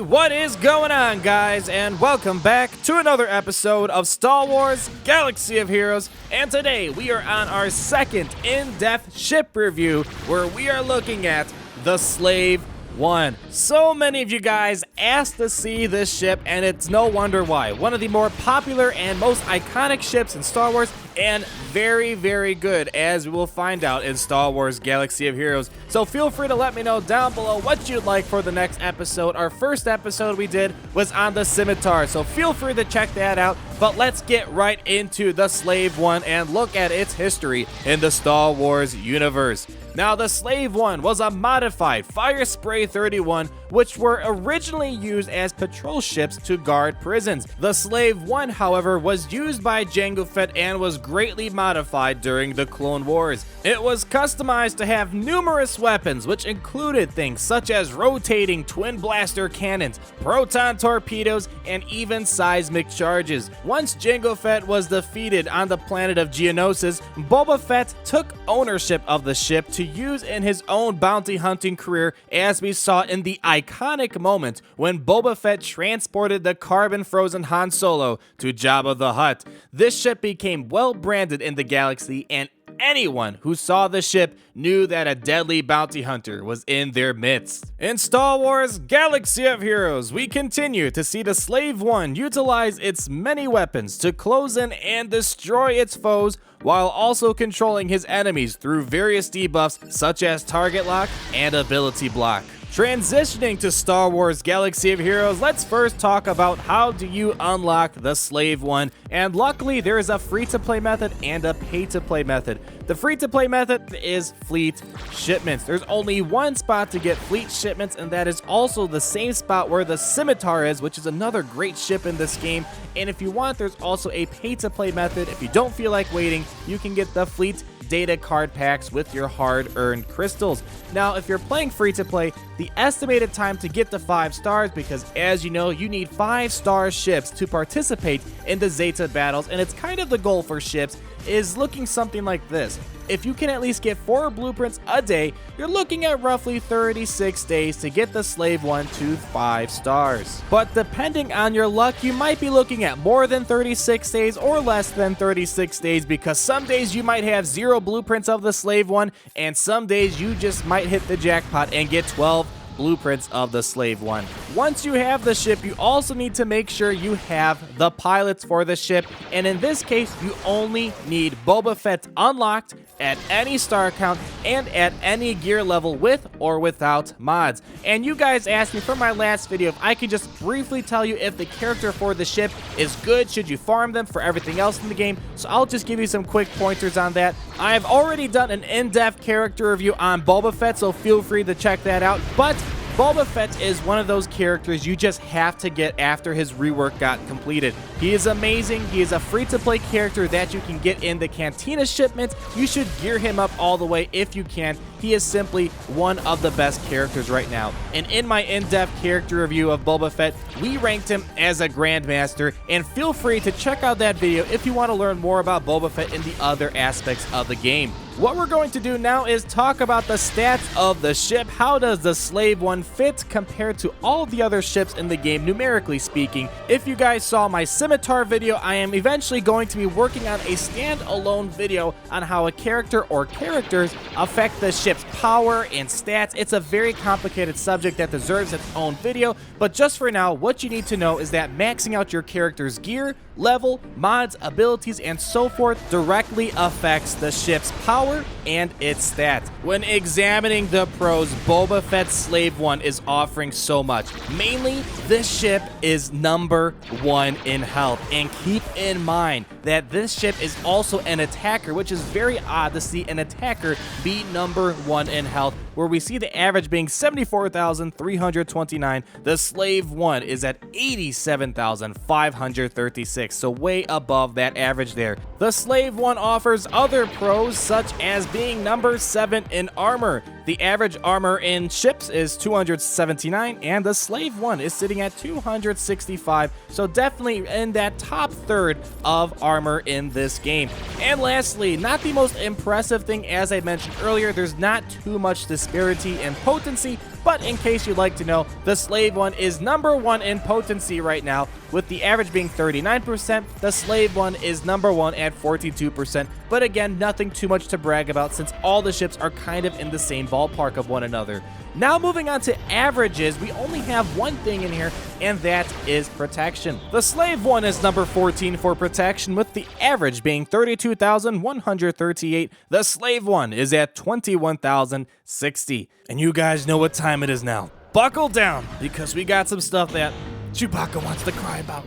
What is going on, guys, and welcome back to another episode of Star Wars Galaxy of Heroes. And today we are on our second in-depth ship review where we are looking at the Slave One. So many of you guys asked to see this ship, and it's no wonder why. One of the more popular and most iconic ships in Star Wars, and very, very good, as we will find out in Star Wars Galaxy of Heroes. So feel free to let me know down below what you'd like for the next episode. Our first episode we did was on the Scimitar, so feel free to check that out. But let's get right into the Slave One and look at its history in the Star Wars universe. Now, the Slave One was a modified Fire Spray 31, which were originally used as patrol ships to guard prisons. The Slave One, however, was used by Jango Fett and was greatly modified during the Clone Wars. It was customized to have numerous weapons, which included things such as rotating twin blaster cannons, proton torpedoes, and even seismic charges. Once Jango Fett was defeated on the planet of Geonosis, Boba Fett took ownership of the ship to use in his own bounty hunting career, as we saw in the iconic moment when Boba Fett transported the carbon-frozen Han Solo to Jabba the Hutt. This ship became well branded in the galaxy, and anyone who saw the ship knew that a deadly bounty hunter was in their midst. In Star Wars Galaxy of Heroes, we continue to see the Slave One utilize its many weapons to close in and destroy its foes, while also controlling his enemies through various debuffs such as target lock and ability block. Transitioning to Star Wars Galaxy of Heroes, let's first talk about how do you unlock the Slave One, and luckily there is a free-to-play method and a pay-to-play method. The free-to-play method is Fleet Shipments. There's only one spot to get Fleet Shipments, and that is also the same spot where the Scimitar is, which is another great ship in this game. And if you want, there's also a pay-to-play method. If you don't feel like waiting, you can get the Fleet data card packs with your hard-earned crystals. Now, if you're playing free-to-play, the estimated time to get to 5 stars, because as you know, you need 5-star ships to participate in the Zeta battles, and it's kind of the goal for ships, is looking something like this. If you can at least get 4 blueprints a day, you're looking at roughly 36 days to get the Slave One to 5 stars. But depending on your luck, you might be looking at more than 36 days or less than 36 days, because some days you might have 0 blueprints of the Slave One, and some days you just might hit the jackpot and get 12 blueprints of the Slave One. Once you have the ship, you also need to make sure you have the pilots for the ship, and in this case, you only need Boba Fett unlocked at any star count and at any gear level with or without mods. And you guys asked me for my last video if I could just briefly tell you if the character for the ship is good, should you farm them for everything else in the game, so I'll just give you some quick pointers on that. I've already done an in-depth character review on Boba Fett, so feel free to check that out, but Boba Fett is one of those characters you just have to get after his rework got completed. He is amazing. He is a free-to-play character that you can get in the Cantina shipments. You should gear him up all the way if you can. He is simply one of the best characters right now. And in my in-depth character review of Boba Fett, we ranked him as a Grandmaster, and feel free to check out that video if you want to learn more about Boba Fett and the other aspects of the game. What we're going to do now is talk about the stats of the ship. How does the Slave One fit compared to all the other ships in the game, numerically speaking? If you guys saw my Scimitar video, I am eventually going to be working on a standalone video on how a character or characters affect the ship's power and stats. It's a very complicated subject that deserves its own video, but just for now, what you need to know is that maxing out your character's gear, level, mods, abilities, and so forth directly affects the ship's power and its stats. When examining the pros, Boba Fett's Slave One is offering so much. Mainly, this ship is number 1 in health, and keep in mind that this ship is also an attacker, which is very odd to see an attacker be number 1 in health, where we see the average being 74,329. The Slave One is at 87,536, so way above that average there. The Slave One offers other pros, such as being number 7 in armor. The average armor in ships is 279, and the Slave One is sitting at 265, so definitely in that top third of armor in this game. And lastly, not the most impressive thing, as I mentioned earlier, there's not too much disparity in potency, but in case you'd like to know, the Slave one is #1 in potency right now, with the average being 39%. The Slave one is #1 at 42%, but again, nothing too much to brag about since all the ships are kind of in the same ballpark of one another. Now moving on to averages, we only have one thing in here, and that is protection. The Slave one is number 14 for protection, with the average being 32,138. The Slave one is at 21,060. And you guys know what time it is now. Buckle down, because we got some stuff that Chewbacca wants to cry about.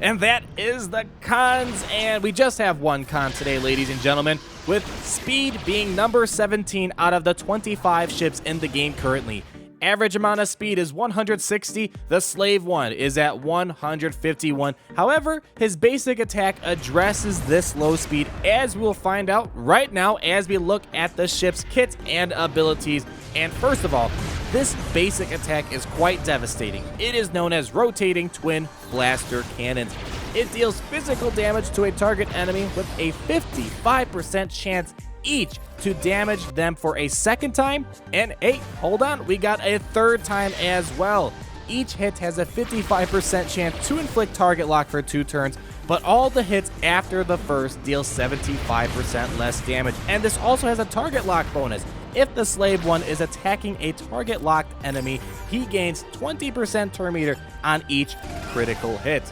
And that is the cons, and we just have one con today, ladies and gentlemen, with speed being number 17 out of the 25 ships in the game currently. Average amount of speed is 160. The Slave one is at 151. However, his basic attack addresses this low speed, as we will find out right now as we look at the ship's kit and abilities. And first of all, this basic attack is quite devastating. It is known as Rotating Twin Blaster Cannons. It deals physical damage to a target enemy with a 55% chance each to damage them for a second time, and hey, hold on, we got a third time as well. Each hit has a 55% chance to inflict target lock for 2 turns, but all the hits after the first deal 75% less damage, and this also has a target lock bonus. If the Slave one is attacking a target locked enemy, he gains 20% turn meter on each critical hit.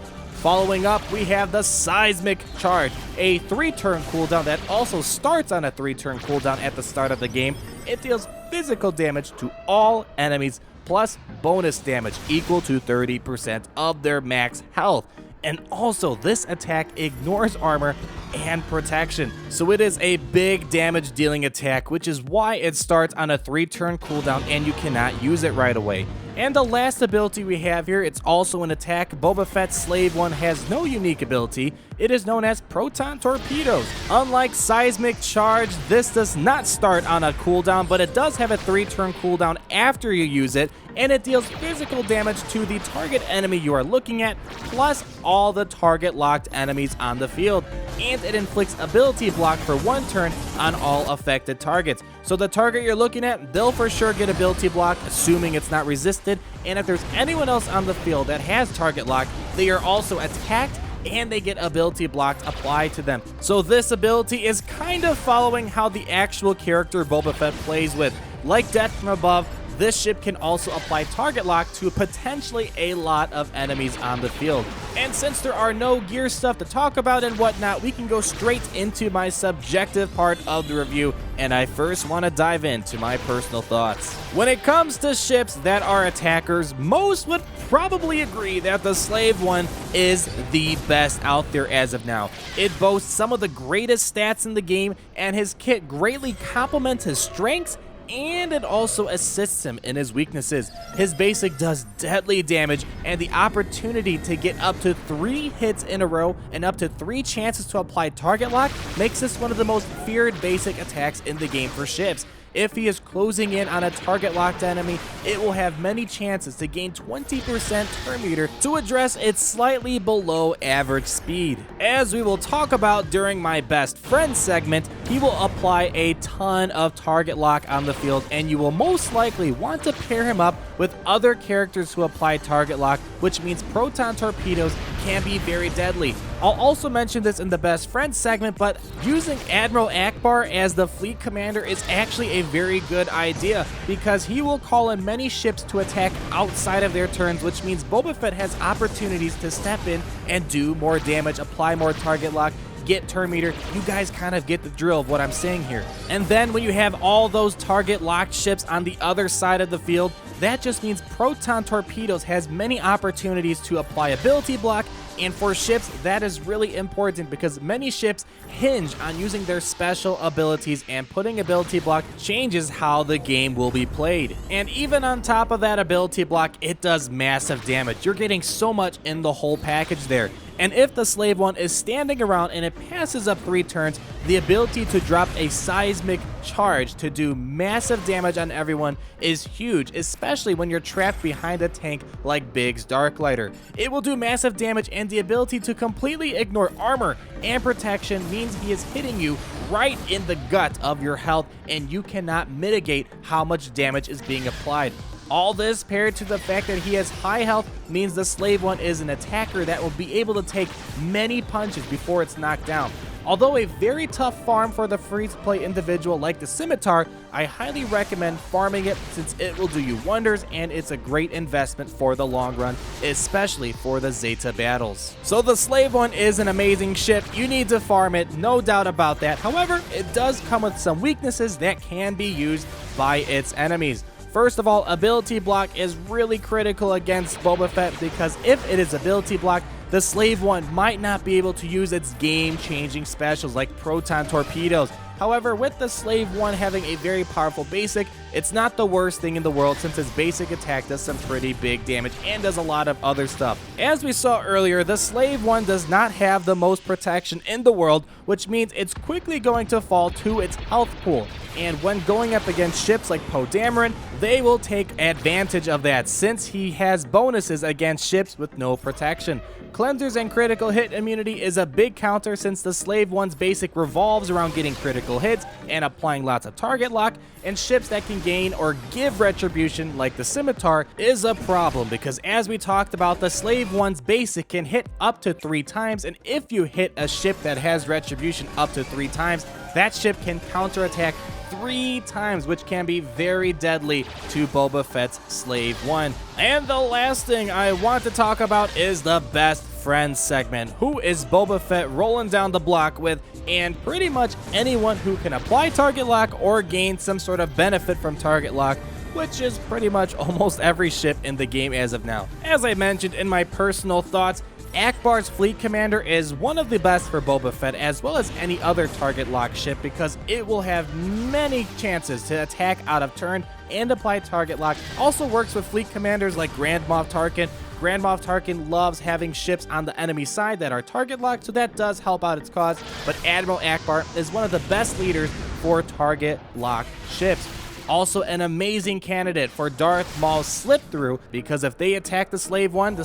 Following up, we have the Seismic Charge, a 3-turn cooldown that also starts on a 3-turn cooldown at the start of the game. It deals physical damage to all enemies, plus bonus damage equal to 30% of their max health. And also, this attack ignores armor and protection, so it is a big damage dealing attack, which is why it starts on a 3-turn cooldown and you cannot use it right away. And the last ability we have here, it's also an attack. Boba Fett's Slave one has no unique ability. It is known as Proton Torpedoes. Unlike Seismic Charge, this does not start on a cooldown, but it does have a 3-turn cooldown after you use it, and it deals physical damage to the target enemy you are looking at, plus all the target locked enemies on the field. And it inflicts ability block for 1 turn on all affected targets. So the target you're looking at, they'll for sure get ability block, assuming it's not resisted, and if there's anyone else on the field that has target lock, they are also attacked and they get ability blocks applied to them. So this ability is kind of following how the actual character Boba Fett plays with. Like Death from Above, this ship can also apply target lock to potentially a lot of enemies on the field. And since there are no gear stuff to talk about and whatnot, we can go straight into my subjective part of the review, and I first want to dive into my personal thoughts. When it comes to ships that are attackers, most would probably agree that the Slave one is the best out there as of now. It boasts some of the greatest stats in the game, and his kit greatly complements his strengths, and it also assists him in his weaknesses. His basic does deadly damage, and the opportunity to get up to 3 hits in a row and up to 3 chances to apply target lock makes this one of the most feared basic attacks in the game for ships. If he is closing in on a target locked enemy, it will have many chances to gain 20% turn meter to address its slightly below average speed. As we will talk about during my best friend segment, he will apply a ton of target lock on the field, and you will most likely want to pair him up with other characters who apply target lock, which means Proton Torpedoes can be very deadly. I'll also mention this in the best friend segment, but using Admiral Akbar as the fleet commander is actually a very good idea, because he will call in many ships to attack outside of their turns, which means Boba Fett has opportunities to step in and do more damage, apply more target lock, get turn meter. You guys kind of get the drill of what I'm saying here. And then when you have all those target locked ships on the other side of the field, that just means Proton Torpedoes has many opportunities to apply ability block, and for ships that is really important because many ships hinge on using their special abilities, and putting ability block changes how the game will be played. And even on top of that ability block, it does massive damage. You're getting so much in the whole package there. And if the Slave One is standing around and it passes up 3 turns, the ability to drop a Seismic Charge to do massive damage on everyone is huge, especially when you're trapped behind a tank like Biggs Darklighter. It will do massive damage, and the ability to completely ignore armor and protection means he is hitting you right in the gut of your health, and you cannot mitigate how much damage is being applied. All this paired to the fact that he has high health means the Slave One is an attacker that will be able to take many punches before it's knocked down. Although a very tough farm for the free-to-play individual like the Scimitar, I highly recommend farming it since it will do you wonders, and it's a great investment for the long run, especially for the Zeta battles. So the Slave One is an amazing ship. You need to farm it, no doubt about that. However, it does come with some weaknesses that can be used by its enemies. First of all, ability block is really critical against Boba Fett, because if it is ability block, the Slave One might not be able to use its game-changing specials like Proton Torpedoes. However, with the Slave One having a very powerful basic, it's not the worst thing in the world since its basic attack does some pretty big damage and does a lot of other stuff. As we saw earlier, the Slave One does not have the most protection in the world, which means it's quickly going to fall to its health pool. And when going up against ships like Poe Dameron, they will take advantage of that since he has bonuses against ships with no protection. Cleansers and critical hit immunity is a big counter since the Slave One's basic revolves around getting critical hits and applying lots of target lock, and ships that can gain or give retribution like the Scimitar is a problem because, as we talked about, the Slave One's basic can hit up to 3 times, and if you hit a ship that has retribution up to 3 times, that ship can counterattack 3 times, which can be very deadly to Boba Fett's Slave One. And the last thing I want to talk about is the best friends segment. Who is Boba Fett rolling down the block with? And pretty much anyone who can apply target lock or gain some sort of benefit from target lock, which is pretty much almost every ship in the game as of now. As I mentioned in my personal thoughts, Akbar's Fleet Commander is one of the best for Boba Fett, as well as any other target lock ship, because it will have many chances to attack out of turn and apply target lock. Also works with Fleet Commanders like Grand Moff Tarkin. Grand Moff Tarkin loves having ships on the enemy side that are target locked, so that does help out its cause, but Admiral Akbar is one of the best leaders for target lock ships. Also an amazing candidate for Darth Maul's slip-through, because if they attack the Slave One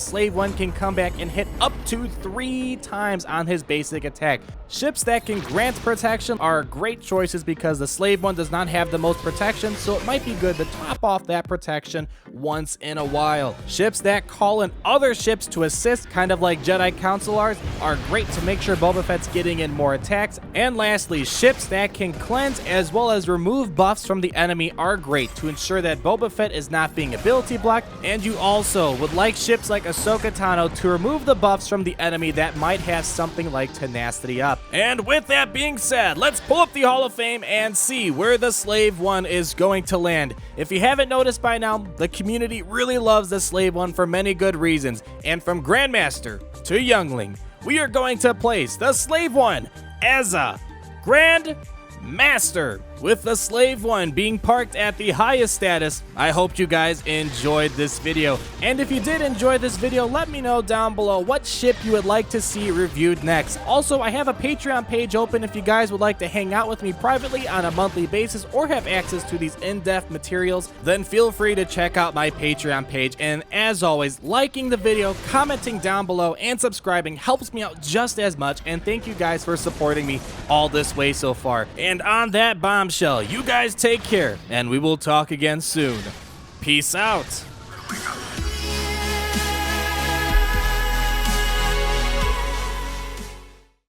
can come back and hit up to 3 times on his basic attack. Ships that can grant protection are great choices because the Slave One does not have the most protection, so it might be good to top off that protection once in a while. Ships that call in other ships to assist, kind of like Jedi Councilors, are great to make sure Boba Fett's getting in more attacks. And lastly, ships that can cleanse as well as remove buffs from the enemy are great to ensure that Boba Fett is not being ability blocked, and you also would like ships like Ahsoka Tano to remove the buffs from the enemy that might have something like tenacity up. And with that being said, let's pull up the Hall of Fame and see where the Slave One is going to land. If you haven't noticed by now, the community really loves the Slave One for many good reasons, and from Grandmaster to Youngling, we are going to place the Slave One as a Grand Master, with the Slave One being parked at the highest status. I hope you guys enjoyed this video, and if you did enjoy this video, let me know down below what ship you would like to see reviewed next. Also, I have a Patreon page open if you guys would like to hang out with me privately on a monthly basis or have access to these in-depth materials, then feel free to check out my Patreon page. And as always, liking the video, commenting down below, and subscribing helps me out just as much, and thank you guys for supporting me all this way so far. And on that bombshell, you guys take care, and we will talk again soon. Peace out.